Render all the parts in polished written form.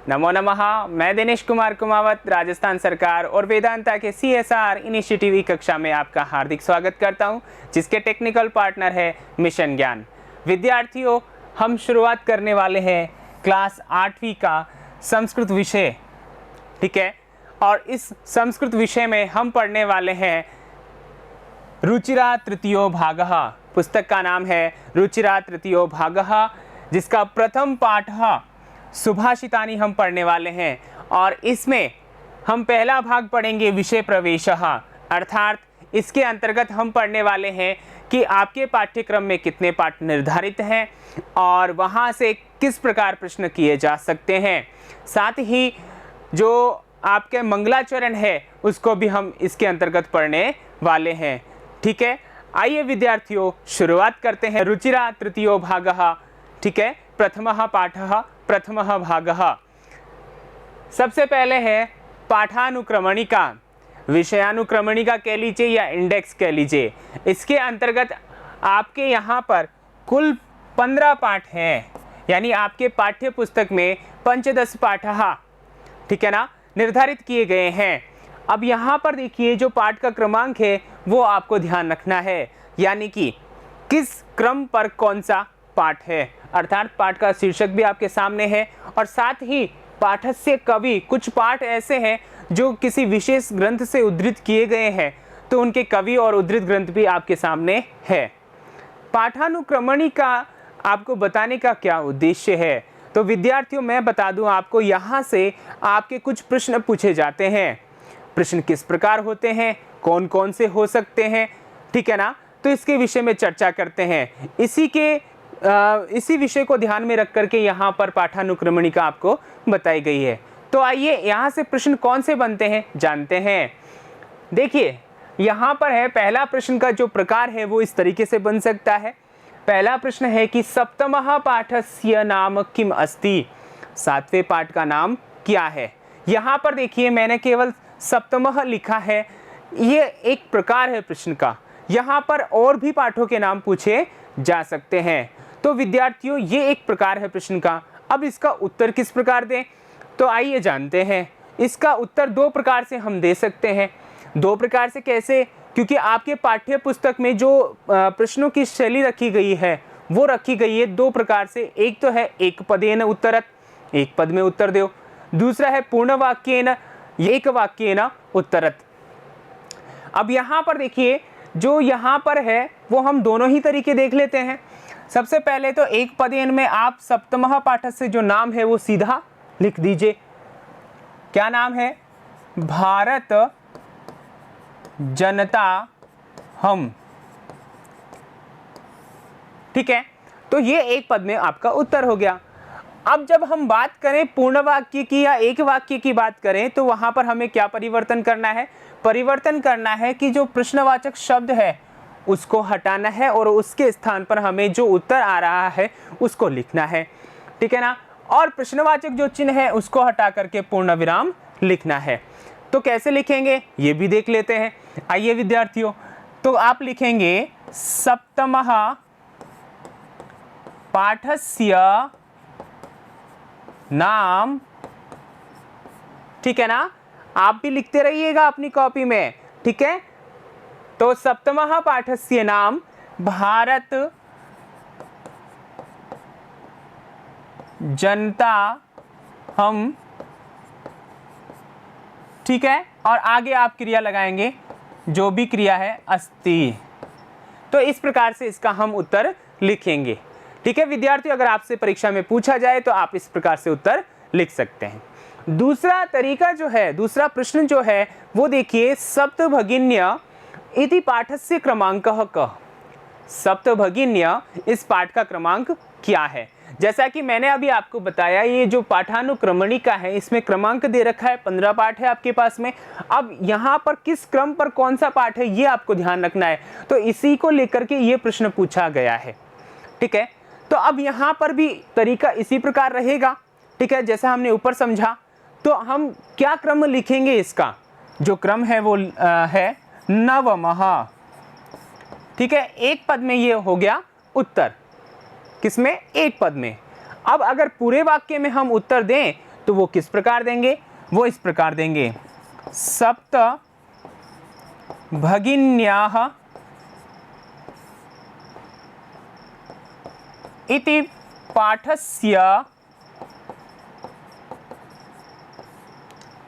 नमो नमः। मैं दिनेश कुमार कुमावत राजस्थान सरकार और वेदांता के CSR इनिशिएटिव की कक्षा में आपका हार्दिक स्वागत करता हूं, जिसके टेक्निकल पार्टनर है मिशन ज्ञान। विद्यार्थियों, हम शुरुआत करने वाले हैं क्लास 8वीं का संस्कृत विषय, ठीक है। और इस संस्कृत विषय में हम पढ़ने वाले हैं रुचिरा तृतीयो भागः। पुस्तक का नाम है रुचिरा तृतीयो भागः, जिसका प्रथम पाठ सुभाषितानि हम पढ़ने वाले हैं। और इसमें हम पहला भाग पढ़ेंगे विषय प्रवेशः, अर्थात इसके अंतर्गत हम पढ़ने वाले हैं कि आपके पाठ्यक्रम में कितने पाठ निर्धारित हैं और वहाँ से किस प्रकार प्रश्न किए जा सकते हैं। साथ ही जो आपके मंगलाचरण है उसको भी हम इसके अंतर्गत पढ़ने वाले हैं, ठीक है। आइए विद्यार्थियों, शुरुआत करते हैं। रुचिरा तृतीयो भागः, ठीक है। प्रथमः पाठः प्रथमः भागः। सबसे पहले है पाठानुक्रमणिका, विषयानुक्रमणिका कह लीजिए या इंडेक्स कह लीजिए। इसके अंतर्गत आपके यहाँ पर कुल 15 पाठ हैं, यानी आपके पाठ्य पुस्तक में पंचदश पाठः, ठीक है ना, निर्धारित किए गए हैं। अब यहाँ पर देखिए जो पाठ का क्रमांक है वो आपको ध्यान रखना है, यानी कि किस क्रम पर कौन सा पाठ है, अर्थात पाठ का शीर्षक भी आपके सामने है। और साथ ही पाठस्य कवि, कुछ पाठ ऐसे हैं जो किसी विशेष ग्रंथ से उद्धृत किए गए हैं, तो उनके कवि और उद्धृत ग्रंथ भी आपके सामने है। पाठानुक्रमणिका आपको बताने का क्या उद्देश्य है, तो विद्यार्थियों मैं बता दूं आपको, यहाँ से आपके कुछ प्रश्न पूछे जाते हैं। प्रश्न किस प्रकार होते हैं, कौन कौन से हो सकते हैं, ठीक है ना, तो इसके विषय में चर्चा करते हैं। इसी विषय को ध्यान में रख करके यहाँ पर पाठानुक्रमणिका आपको बताई गई है। तो आइए यहाँ से प्रश्न कौन से बनते हैं जानते हैं। देखिए यहाँ पर है, पहला प्रश्न का जो प्रकार है वो इस तरीके से बन सकता है। पहला प्रश्न है कि सप्तमः पाठस्य नाम किम अस्ति, 7वें पाठ का नाम क्या है। यहाँ पर देखिए मैंने केवल सप्तमः लिखा है, ये एक प्रकार है प्रश्न का। यहाँ पर और भी पाठों के नाम पूछे जा सकते हैं। तो विद्यार्थियों ये एक प्रकार है प्रश्न का। अब इसका उत्तर किस प्रकार दें, तो आइए जानते हैं। इसका उत्तर 2 प्रकार से हम दे सकते हैं। 2 प्रकार से कैसे, क्योंकि आपके पाठ्य पुस्तक में जो प्रश्नों की शैली रखी गई है वो रखी गई है 2 प्रकार से। एक तो है एक पदेन उत्तरत, एक पद में उत्तर दो। दूसरा है पूर्ण वाक्येन, एक वाक्येन उत्तरत। अब यहाँ पर देखिए जो यहाँ पर है वो हम दोनों ही तरीके देख लेते हैं। सबसे पहले तो एक पदेन में आप सप्तमः पाठस्य जो नाम है वो सीधा लिख दीजिए। क्या नाम है, भारत जनता हम, ठीक है। तो ये एक पद में आपका उत्तर हो गया। अब जब हम बात करें पूर्ण वाक्य की या एक वाक्य की बात करें, तो वहां पर हमें क्या परिवर्तन करना है, परिवर्तन करना है कि जो प्रश्नवाचक शब्द है उसको हटाना है और उसके स्थान पर हमें जो उत्तर आ रहा है उसको लिखना है, ठीक है ना। और प्रश्नवाचक जो चिन्ह है उसको हटा करके पूर्ण विराम लिखना है। तो कैसे लिखेंगे ये भी देख लेते हैं। आइए विद्यार्थियों, तो आप लिखेंगे सप्तमः पाठस्य नाम, ठीक है ना, आप भी लिखते रहिएगा अपनी कॉपी में, ठीक है। तो सप्तमः पाठस्य नाम भारत जनता हम, ठीक है। और आगे आप क्रिया लगाएंगे, जो भी क्रिया है अस्ति। तो इस प्रकार से इसका हम उत्तर लिखेंगे, ठीक है विद्यार्थियों। अगर आपसे परीक्षा में पूछा जाए तो आप इस प्रकार से उत्तर लिख सकते हैं। दूसरा तरीका जो है, दूसरा प्रश्न जो है वो देखिए, सप्तभगिन्य इति पाठस्य क्रमांकः कः। सप्तभगिन्य इस पाठ का क्रमांक क्या है। जैसा कि मैंने अभी आपको बताया, ये जो पाठानुक्रमणिका है इसमें क्रमांक दे रखा है, 15 पाठ है आपके पास में। अब यहाँ पर किस क्रम पर कौन सा पाठ है ये आपको ध्यान रखना है। तो इसी को लेकर के ये प्रश्न पूछा गया है, ठीक है। तो अब यहाँ पर भी तरीका इसी प्रकार रहेगा, ठीक है, जैसा हमने ऊपर समझा। तो हम क्या क्रम लिखेंगे, इसका जो क्रम है वो है नवमः, ठीक है। एक पद में ये हो गया उत्तर, किसमें, एक पद में। अब अगर पूरे वाक्य में हम उत्तर दें तो वो किस प्रकार देंगे, वो इस प्रकार देंगे, सप्त भगिन्याः इति पाठस्य।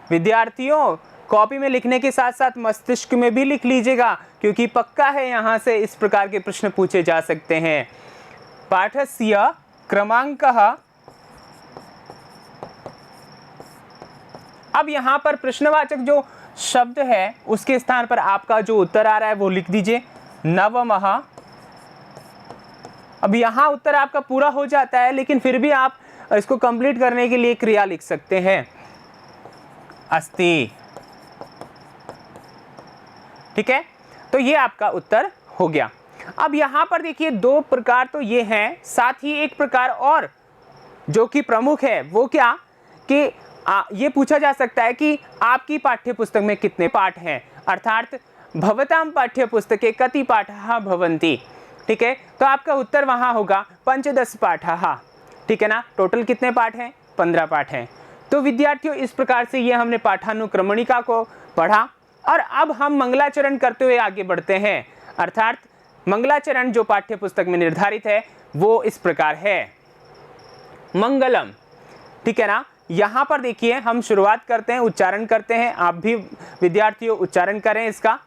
विद्यार्थियों कॉपी में लिखने के साथ साथ मस्तिष्क में भी लिख लीजिएगा, क्योंकि पक्का है यहाँ से इस प्रकार के प्रश्न पूछे जा सकते हैं। पाठस्य क्रमांकः। अब यहाँ पर प्रश्नवाचक जो शब्द है उसके स्थान पर आपका जो उत्तर आ रहा है वो लिख दीजिए, नवमः। अब यहाँ उत्तर आपका पूरा हो जाता है, लेकिन फिर भी आप इसको कंप्लीट करने के लिए क्रिया लिख सकते हैं, अस्ति। ठीक है, तो ये आपका उत्तर हो गया। अब यहाँ पर देखिए दो प्रकार तो ये हैं, साथ ही एक प्रकार और जो कि प्रमुख है वो क्या कि ये पूछा जा सकता है कि आपकी पाठ्य पुस्तक में कितने पाठ हैं, अर्थात भवतां पाठ्य पुस्तके कति पाठाः भवन्ति। ठीक है, तो आपका उत्तर वहाँ होगा पंचदश पाठाः। ठीक है ना, टोटल कितने पाठ हैं, 15 पाठ हैं। तो विद्यार्थियों इस प्रकार से ये हमने पाठानुक्रमणिका को पढ़ा, और अब हम मंगलाचरण करते हुए आगे बढ़ते हैं। अर्थात मंगलाचरण जो पाठ्य पुस्तक में निर्धारित है वो इस प्रकार है, मंगलम। ठीक है ना, यहाँ पर देखिए हम शुरुआत करते हैं, उच्चारण करते हैं, आप भी विद्यार्थियों उच्चारण करें इसका।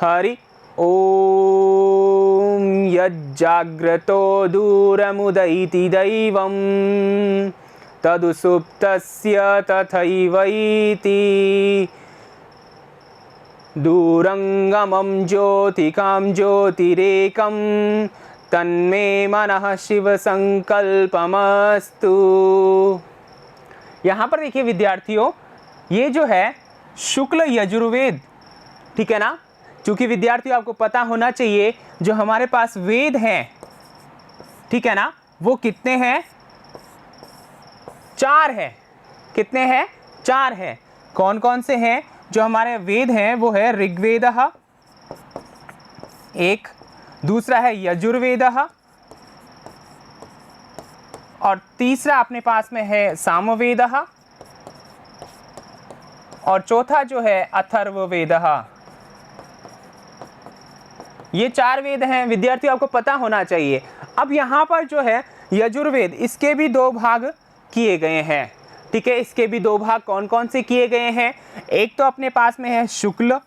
हरि ओम यज्जाग्रतो दूरमुदईति दैवं तदुसुप्तस्य तथैवैति दूरंगमं ज्योतिकां ज्योतिरेकं तन्मे मनः शिव संकल्पमस्तु। यहाँ पर देखिए विद्यार्थियों ये जो है शुक्ल यजुर्वेद, ठीक है ना, क्योंकि विद्यार्थियों आपको पता होना चाहिए जो हमारे पास वेद हैं, ठीक है ना, वो कितने हैं, 4 है। कितने हैं, 4 हैं। कौन कौन से हैं जो हमारे वेद हैं, वो है ऋग्वेदः एक, दूसरा है यजुर्वेदः, और तीसरा अपने पास में है सामवेदः, और चौथा जो है अथर्ववेदः। ये 4 वेद हैं विद्यार्थियों, आपको पता होना चाहिए। अब यहाँ पर जो है यजुर्वेद, इसके भी 2 भाग किए गए हैं। ठीक है, इसके भी 2 भाग कौन कौन से किए गए हैं, एक तो अपने पास में है शुक्ल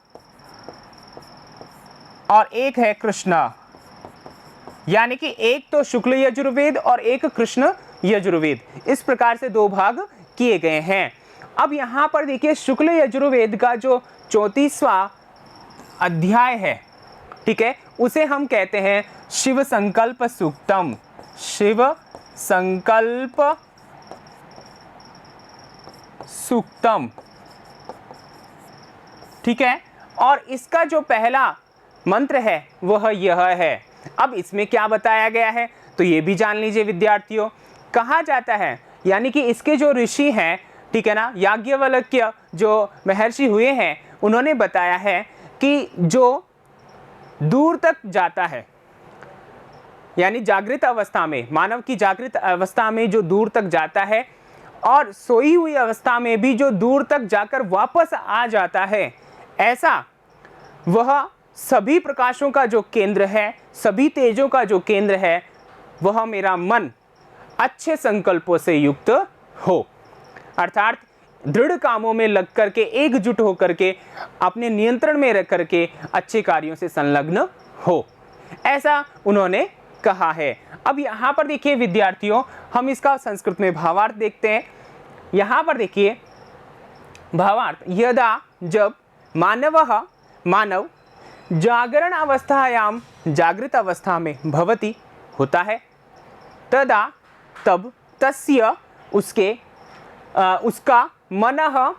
और एक है कृष्ण, यानी कि एक तो शुक्ल यजुर्वेद और एक कृष्ण यजुर्वेद, इस प्रकार से 2 भाग किए गए हैं। अब यहाँ पर देखिए शुक्ल यजुर्वेद का जो 34वां अध्याय है, ठीक है, उसे हम कहते हैं शिव संकल्प सूक्तम, शिव संकल्प सूक्तम। ठीक है, और इसका जो पहला मंत्र है वह यह है। अब इसमें क्या बताया गया है तो ये भी जान लीजिए विद्यार्थियों। कहा जाता है, यानी कि इसके जो ऋषि हैं, ठीक है ना, याज्ञवल्क्य जो महर्षि हुए हैं, उन्होंने बताया है कि जो दूर तक जाता है, यानी जागृत अवस्था में, मानव की जागृत अवस्था में जो दूर तक जाता है, और सोई हुई अवस्था में भी जो दूर तक जाकर वापस आ जाता है, ऐसा वह सभी प्रकाशों का जो केंद्र है, सभी तेजों का जो केंद्र है, वह मेरा मन अच्छे संकल्पों से युक्त हो। अर्थात दृढ़ कामों में लग करके, एकजुट होकर के, अपने नियंत्रण में रख करके अच्छे कार्यों से संलग्न हो, ऐसा उन्होंने कहा है। अब यहाँ पर देखिए विद्यार्थियों, हम इसका संस्कृत में भावार्थ देखते हैं। यहाँ पर देखिए भावार्थ, यदा जब मानव जागरण अवस्थायाम, जागृत अवस्था में भवति होता है, तदा तब तस्य उसका मनः,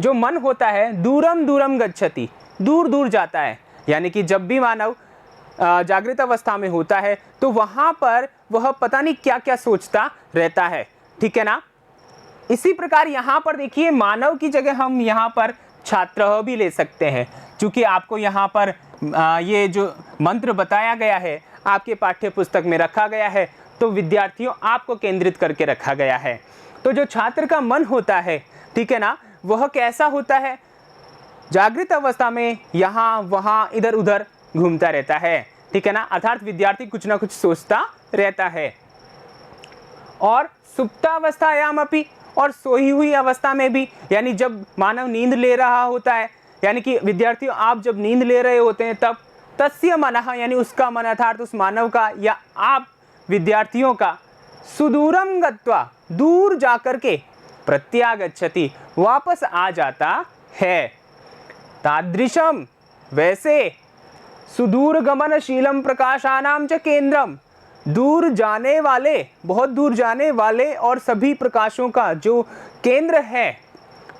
जो मन होता है, दूरम दूरम गच्छति, दूर दूर जाता है। यानी कि जब भी मानव जागृत अवस्था में होता है तो वहाँ पर वह पता नहीं क्या क्या सोचता रहता है, ठीक है ना। इसी प्रकार यहाँ पर देखिए मानव की जगह हम यहाँ पर छात्र भी ले सकते हैं, क्योंकि आपको यहाँ पर ये जो मंत्र बताया गया है आपके पाठ्य पुस्तक में रखा गया है, तो विद्यार्थियों आपको केंद्रित करके रखा गया है। तो जो छात्र का मन होता है, ठीक है ना, वह कैसा होता है? जागृत अवस्था में यहाँ वहाँ इधर उधर घूमता रहता है, ठीक है ना, अर्थात विद्यार्थी कुछ ना कुछ सोचता रहता है। और सुप्तावस्थायाम अपि, और सोई हुई अवस्था में भी, यानी जब मानव नींद ले रहा होता है, यानी कि विद्यार्थियों आप जब नींद ले रहे होते हैं तब तस्य मनः, यानी उसका मन अर्थात उस मानव का या आप विद्यार्थियों का सुदूरम गत्वा, दूर जाकर के प्रत्यागच्छति, वापस आ जाता है। तादृशम, वैसे सुदूर गमनशीलम प्रकाशानाम च केंद्रम, दूर जाने वाले, बहुत दूर जाने वाले और सभी प्रकाशों का जो केंद्र है,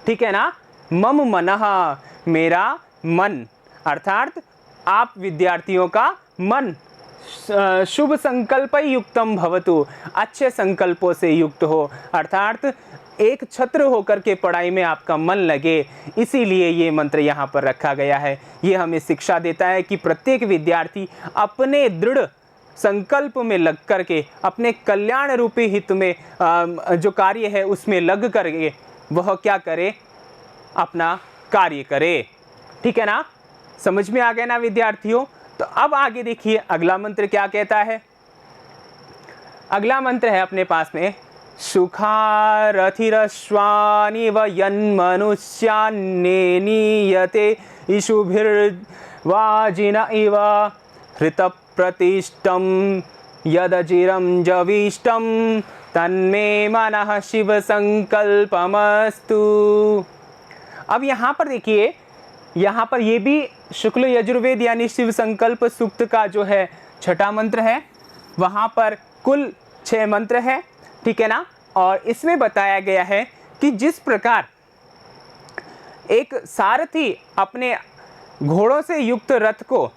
ठीक है ना, मम मनः, मेरा मन, अर्थात आप विद्यार्थियों का मन शुभ संकल्प युक्तम भवतु, अच्छे संकल्पों से युक्त हो, अर्थात एक छत्र होकर के पढ़ाई में आपका मन लगे, इसीलिए ये मंत्र यहाँ पर रखा गया है। ये हमें शिक्षा देता है कि प्रत्येक विद्यार्थी अपने दृढ़ संकल्प में लग करके, अपने कल्याण रूपी हित में जो कार्य है उसमें लग करके वह क्या करे? अपना कार्य करे, ठीक है ना। समझ में आ गया ना विद्यार्थियों? तो अब आगे देखिए अगला मंत्र क्या कहता है। अगला मंत्र है अपने पास में, सुखारथिरश्वानिव यन्मनुष्यान्ने नीयते इषुभिर्वाजिन इव हृतप्रतिष्ठं यदजिरं जविष्टं तन्मे मनः शिव संकल्पमस्तु। अब यहाँ पर देखिए, यहाँ पर ये भी शुक्ल यजुर्वेद यानी शिव संकल्प सूक्त का जो है छठा मंत्र है। वहाँ पर कुल 6 मंत्र है, ठीक है ना। और इसमें बताया गया है कि जिस प्रकार एक सारथी अपने घोड़ों से युक्त रथ को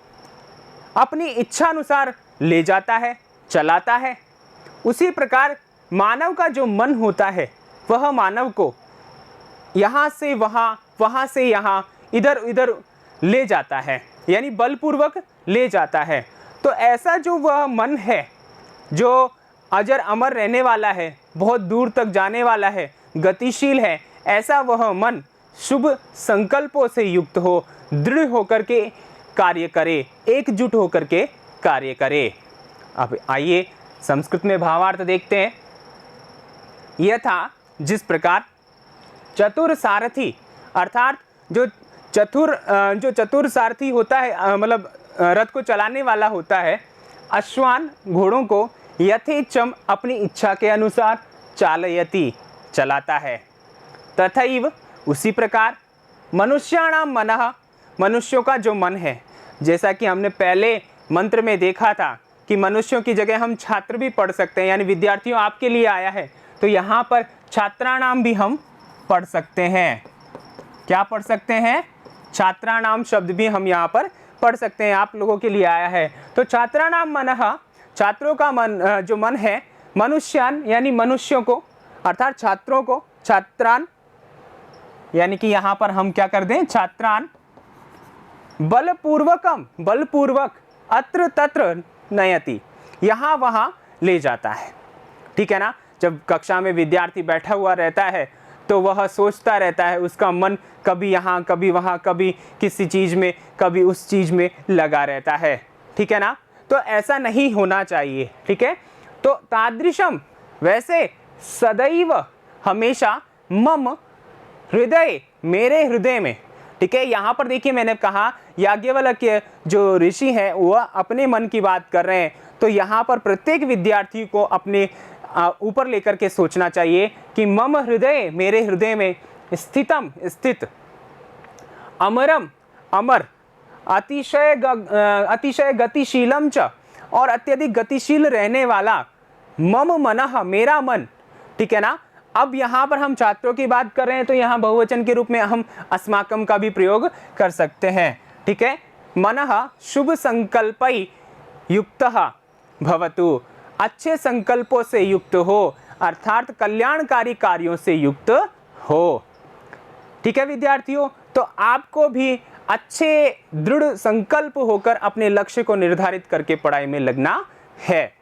अपनी इच्छा अनुसार ले जाता है, चलाता है, उसी प्रकार मानव का जो मन होता है वह मानव को यहाँ से वहाँ, वहाँ से यहाँ, इधर उधर ले जाता है, यानी बलपूर्वक ले जाता है। तो ऐसा जो वह मन है जो अजर अमर रहने वाला है, बहुत दूर तक जाने वाला है, गतिशील है, ऐसा वह मन शुभ संकल्पों से युक्त हो, दृढ़ होकर के कार्य करे, एकजुट होकर के कार्य करे। अब आइए संस्कृत में भावार्थ देखते हैं। यथा, जिस प्रकार चतुर सारथी, अर्थात जो चतुर सारथी होता है, मतलब रथ को चलाने वाला होता है, अश्वान घोड़ों को यथेच्छम अपनी इच्छा के अनुसार चालयति चलाता है। तथैव उसी प्रकार मनुष्याणाम मनः, मनुष्यों का जो मन है, जैसा कि हमने पहले मंत्र में देखा था कि मनुष्यों की जगह हम छात्र भी पढ़ सकते हैं, यानी विद्यार्थियों आपके लिए आया है तो यहाँ पर छात्राणाम भी हम पढ़ सकते हैं। क्या पढ़ सकते हैं? छात्राणाम शब्द भी हम यहाँ पर पढ़ सकते हैं, आप लोगों के लिए आया है। तो छात्राणाम मनः, छात्रों का मन, जो मन है, मनुष्यान यानी मनुष्यों को, अर्थात छात्रों को, छात्रान यानी कि यहाँ पर हम क्या कर दें, छात्रान, बलपूर्वकम, बलपूर्वक, अत्र तत्र नयति, यहाँ वहाँ ले जाता है, ठीक है ना। जब कक्षा में विद्यार्थी बैठा हुआ रहता है तो वह सोचता रहता है, उसका मन कभी यहाँ कभी वहाँ, कभी किसी चीज़ में कभी उस चीज़ में लगा रहता है, ठीक है ना। तो ऐसा नहीं होना चाहिए, ठीक है। तो तादृशम, वैसे सदैव, हमेशा, मम हृदय, मेरे हृदय में, ठीक है। यहाँ पर देखिए मैंने कहा याज्ञवल्क्य जो ऋषि हैं वह अपने मन की बात कर रहे हैं, तो यहाँ पर प्रत्येक विद्यार्थी को अपने ऊपर लेकर के सोचना चाहिए कि मम हृदय, मेरे हृदय में, स्थितम, स्थित, अमरम, अमर, अतिशय गतिशीलम च, और अत्यधिक गतिशील रहने वाला, मम मनः, मेरा मन, ठीक है ना। अब यहाँ पर हम छात्रों की बात कर रहे हैं तो यहाँ बहुवचन के रूप में हम अस्माकम का भी प्रयोग कर सकते हैं, ठीक है। मनः शुभ संकल्पै युक्तः भवतु, अच्छे संकल्पों से युक्त हो, अर्थात कल्याणकारी कार्यों से युक्त हो, ठीक है विद्यार्थियों। तो आपको भी अच्छे दृढ़ संकल्प होकर अपने लक्ष्य को निर्धारित करके पढ़ाई में लगना है,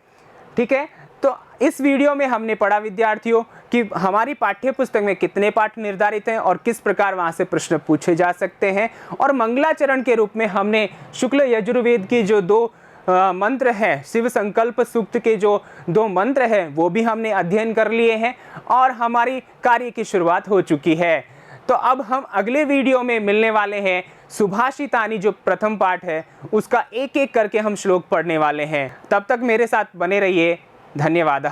ठीक है। तो इस वीडियो में हमने पढ़ा विद्यार्थियों कि हमारी पाठ्य पुस्तक में कितने पाठ निर्धारित हैं और किस प्रकार वहाँ से प्रश्न पूछे जा सकते हैं। और मंगलाचरण के रूप में हमने शुक्ल यजुर्वेद की जो 2 मंत्र है, शिव संकल्प सूक्त के जो 2 मंत्र है, वो भी हमने अध्ययन कर लिए हैं और हमारी कार्य की शुरुआत हो चुकी है। तो अब हम अगले वीडियो में मिलने वाले हैं। सुभाषितानि जो प्रथम पाठ है उसका एक एक करके हम श्लोक पढ़ने वाले हैं। तब तक मेरे साथ बने रहिए। धन्यवाद।